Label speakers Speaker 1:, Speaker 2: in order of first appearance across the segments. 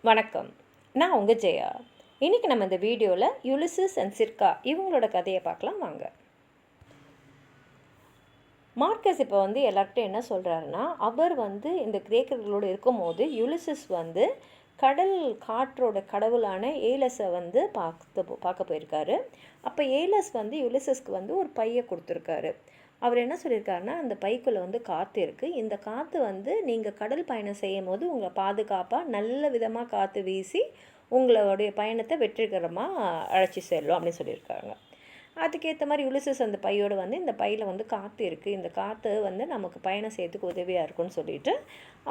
Speaker 1: வணக்கம். நான் உங்கள் ஜெயா. இன்றைக்கி நம்ம இந்த வீடியோவில் யுலிசஸ் அண்ட் சிர்கா இவங்களோட கதையை பார்க்கலாம் வாங்க. மார்க்கஸ் இப்போ எல்லார்கிட்டையும் என்ன சொல்கிறாருன்னா, அவர் இந்த கிரேக்கர்களோடு இருக்கும்போது யுலிசஸ் கடல் காற்றோட கடவுளான ஏலஸை பார்க்க போயிருக்காரு. அப்போ ஏலஸ் யுலிசஸ்க்கு ஒரு பையை கொடுத்துருக்காரு. அவர் என்ன சொல்லியிருக்காருன்னா, அந்த பைக்குள்ளே காற்று இருக்குது. இந்த காற்று நீங்கள் கடல் பயணம் செய்யும் போது உங்களை பாதுகாப்பாக நல்ல விதமாக காற்று வீசி உங்களுடைய பயணத்தை வெற்றிகரமாக அழைச்சி செல்லும் அப்படின்னு சொல்லியிருக்காங்க. அதுக்கேற்ற மாதிரி யுலிசஸ் அந்த பையோடு இந்த பையில் காற்று இருக்குது, இந்த காற்று நமக்கு பயணம் செய்யறதுக்கு உதவியாக இருக்குன்னு சொல்லிட்டு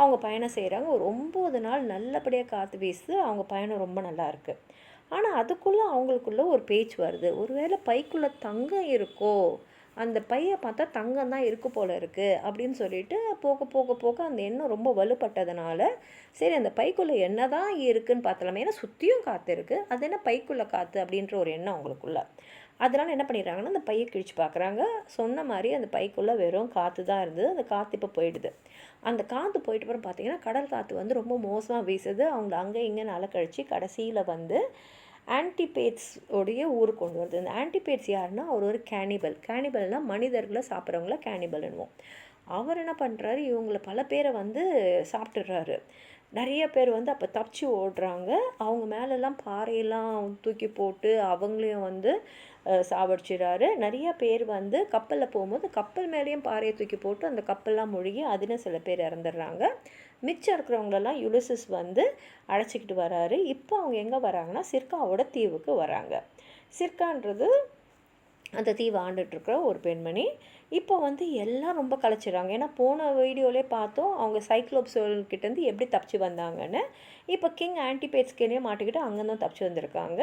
Speaker 1: அவங்க பயணம் செய்கிறாங்க. ஒரு 9 நாள் நல்லபடியாக காற்று வீசுது. அவங்க பயணம் ரொம்ப நல்லா இருக்குது. ஆனால் அதுக்குள்ளே அவங்களுக்குள்ளே ஒரு பேச்சு வருது. ஒருவேளை பைக்குள்ளே தங்கம் இருக்கோ, அந்த பையை பார்த்தா தங்கம் தான் இருக்குது போல் இருக்குது அப்படின்னு சொல்லிட்டு போக அந்த எண்ணம் ரொம்ப வலுப்பட்டதுனால, சரி அந்த பைக்குள்ளே என்ன தான் இருக்குதுன்னு பார்த்தலாமே, ஏன்னா சுற்றியும் காற்று இருக்குது, அது என்ன பைக்குள்ளே காற்று அப்படின்ற ஒரு எண்ணம் அவங்களுக்குள்ள. அதனால் என்ன பண்ணிடுறாங்கன்னா, அந்த பையை கிழிச்சு பார்க்குறாங்க. சொன்ன மாதிரி அந்த பைக்குள்ளே வெறும் காற்று தான் இருந்தது. அந்த காற்று இப்போ போயிடுது. அந்த காற்று போயிட்டு அப்புறம் பார்த்தீங்கன்னா, கடல் காற்று ரொம்ப மோசமாக வீசுது. அவங்கள அங்கே இங்கேன்னு அலக்கழிச்சு கடைசியில் ஆன்டிபேட்ஸ் உடைய ஊருக்கு கொண்டு வருது. இந்த ஆன்டிபேட்ஸ் யாருன்னா, அவர் ஒரு கேனிபல்னால் மனிதர்களை சாப்பிட்றவங்கள கேனிபல்னுவோம். அவர் என்ன பண்ணுறாரு, இவங்களை பல பேரை சாப்பிட்டுடுறாரு. நிறைய பேர் அப்போ தப்பிச்சு ஓடுறாங்க. அவங்க மேலெல்லாம் பாறையெல்லாம் தூக்கி போட்டு அவங்களையும் சாவடிச்சிடுறாரு. நிறைய பேர் கப்பலில் போகும்போது கப்பல் மேலேயும் பாறையை தூக்கி போட்டு அந்த கப்பல்லாம் மூழ்கி அதில் சில பேர் இறந்துடுறாங்க. மிச்சம் இருக்கிறவங்களெல்லாம் யுலிசஸ் அழைச்சிக்கிட்டு வராரு. இப்போ அவங்க எங்கே வராங்கன்னா, சிர்காவோட தீவுக்கு வராங்க. சிர்கான்றது அந்த தீவை ஆண்டுட்ருக்கிற ஒரு பெண்மணி. இப்போ எல்லாம் ரொம்ப கலைச்சிடுறாங்க. ஏன்னா போன வீடியோவிலே பார்த்தோம் அவங்க சைக்ளோப்ஸ்கிட்டேருந்து எப்படி தப்பிச்சு வந்தாங்கன்னு. இப்போ கிங் ஆன்டிபேட்ஸ்கேனே மாட்டிக்கிட்டு அங்கேருந்து தப்பிச்சு வந்திருக்காங்க.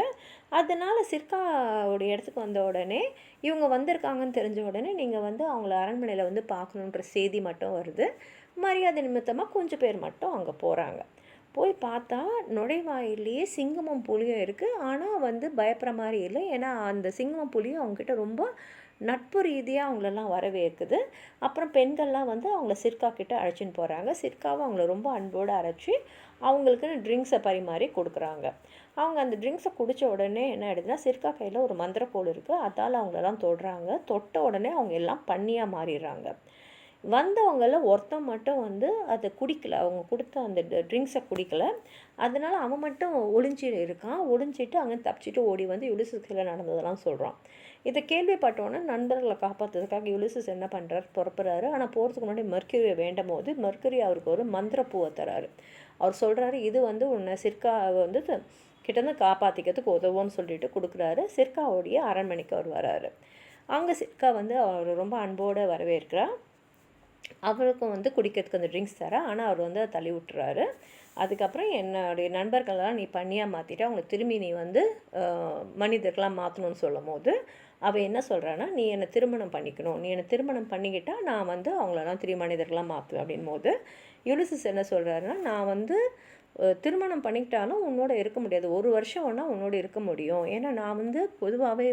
Speaker 1: அதனால் சிர்காவோடைய இடத்துக்கு வந்த உடனே இவங்க வந்திருக்காங்கன்னு தெரிஞ்ச உடனே நீங்கள் அவங்கள அரண்மனையில் பார்க்கணுன்ற செய்தி மட்டும் வருது. மரியாதை நிமித்தமாக கொஞ்சம் பேர் மட்டும் அங்கே போகிறாங்க. போய் பார்த்தா நுழைவாயிலேயே சிங்கமும் புலியும் இருக்குது. ஆனால் பயப்படுற மாதிரி இல்லை. ஏன்னா அந்த சிங்கமும் புலியும் அவங்கக்கிட்ட ரொம்ப நட்பு ரீதியாக அவங்களெல்லாம் வரவேற்குது. அப்புறம் பெண்கள்லாம் அவங்கள சிர்கா கிட்ட அழைச்சின்னு போகிறாங்க. சிர்காவை அவங்கள ரொம்ப அன்போடு அழைச்சி அவங்களுக்குன்னு ட்ரிங்க்ஸை பரிமாறி கொடுக்குறாங்க. அவங்க அந்த ட்ரிங்க்ஸை குடித்த உடனே என்ன ஆகிடுதுன்னா, சிர்கா கையில் ஒரு மந்திரக்கோள் இருக்குது. அதால் அவங்களெல்லாம் தொடுறாங்க. தொட்ட உடனே அவங்க எல்லாம் பண்ணியாக மாறிடுறாங்க. வந்தவங்களில் ஒருத்தன் மட்டும் அதை குடிக்கலை. அவங்க கொடுத்த அந்த ட்ரிங்க்ஸை குடிக்கலை. அதனால் அவன் மட்டும் ஒளிஞ்சி இருக்கான். ஒளிஞ்சிட்டு அங்கே தப்பிச்சிட்டு ஓடி யுலிசஸ் கீழே நடந்ததெல்லாம் சொல்கிறான். இதை கேள்விப்பட்டோன்னே நண்பர்களை காப்பாற்றுறதுக்காக யுலிசஸ் என்ன பண்ணுறாரு, புறப்படுறாரு. ஆனால் போகிறதுக்கு முன்னாடி மெர்க்குரியை வேண்டும் போது மெர்க்குரி அவருக்கு ஒரு மந்திரப்பூவை தராரு. அவர் சொல்கிறாரு, இது உன்னை சிர்காவை கிட்டேருந்து காப்பாற்றிக்கிறதுக்கு உதவும்னு சொல்லிட்டு கொடுக்குறாரு. சிர்காவுடைய அரண்மனைக்கு அவர் வராரு. அங்கே சிர்கா அவர் ரொம்ப அன்போடு வரவேற்கிறா. அவருக்கும் குடிக்கிறதுக்கு அந்த ட்ரிங்க்ஸ் தர. ஆனால் அவர் அதை தள்ளி விட்டுறாரு. அதுக்கப்புறம் என்னுடைய நண்பர்களெல்லாம் நீ பண்ணியாக மாற்றிட்டு அவங்களை திரும்பி நீ மனிதர்களாக மாற்றணும்னு சொல்லும் போது அவள் என்ன சொல்கிறான்னா, நீ என்னை திருமணம் பண்ணிக்கணும், நீ என்னை திருமணம் பண்ணிக்கிட்டால் நான் அவங்களெல்லாம் திரும்பி மனிதர்களாக மாற்றுவேன் அப்படின் போது யுலிசஸ் என்ன சொல்கிறாருன்னா, நான் திருமணம் பண்ணிக்கிட்டாலும் உன்னோட இருக்க முடியாது. 1 வருஷம் வேணால் உன்னோட இருக்க முடியும். ஏன்னா நான் பொதுவாகவே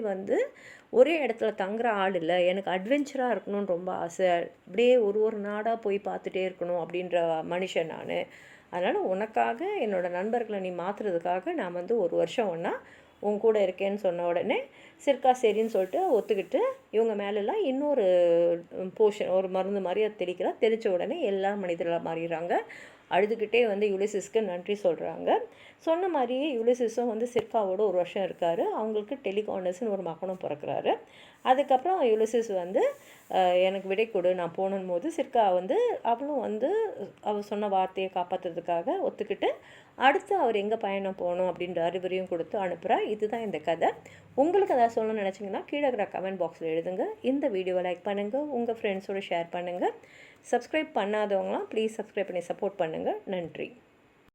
Speaker 1: ஒரே இடத்துல தங்குற ஆள் இல்லை. எனக்கு அட்வென்ச்சராக இருக்கணும்னு ரொம்ப ஆசை. அப்படியே ஒரு நாடாக போய் பார்த்துட்டே இருக்கணும் அப்படின்ற மனுஷன் நான். அதனால் உனக்காக என்னோடய நண்பர்களை நீ மாற்றுறதுக்காக நான் 1 வருஷம் ஒன்றா உன் கூட இருக்கேன்னு சொன்ன உடனே சிர்கா சரின்னு சொல்லிட்டு ஒத்துக்கிட்டு இவங்க மேலெல்லாம் இன்னொரு போஷன் ஒரு மருந்து மாதிரி அதை தெளிச்ச உடனே எல்லா மனிதர்களாக மாறிடுறாங்க. அழுதுகிட்டே யுலிசஸ்க்கு நன்றி சொல்கிறாங்க. சொன்ன மாதிரியே யுலிசஸும் சிர்காவோட 1 வருஷம் இருக்கார். அவங்களுக்கு டெலிகானஸ்னு ஒரு மகனும் பிறக்கிறாரு. அதுக்கப்புறம் யுலிசஸ் எனக்கு விடை கொடு நான் போகணும் போது சிர்கா அவளும் அவள் சொன்ன வார்த்தையை காப்பாற்றுறதுக்காக ஒத்துக்கிட்டு அடுத்து அவர் எங்கே பயணம் போகணும் அப்படின்ற அறிவுரையும் கொடுத்து அனுப்புகிறா. இதுதான் இந்த கதை. உங்களுக்கு எதாவது சொல்லணும்னு நினச்சிங்கன்னா கீழே இருக்கிற கமெண்ட் பாக்ஸில் எழுதுங்க. இந்த வீடியோவை லைக் பண்ணுங்கள், உங்கள் ஃப்ரெண்ட்ஸோடு ஷேர் பண்ணுங்கள். சப்ஸ்கிரைப் பண்ணாதவங்களாம் ப்ளீஸ் சப்ஸ்கிரைப் பண்ணி சப்போர்ட் பண்ணுங்கள். நன்றி.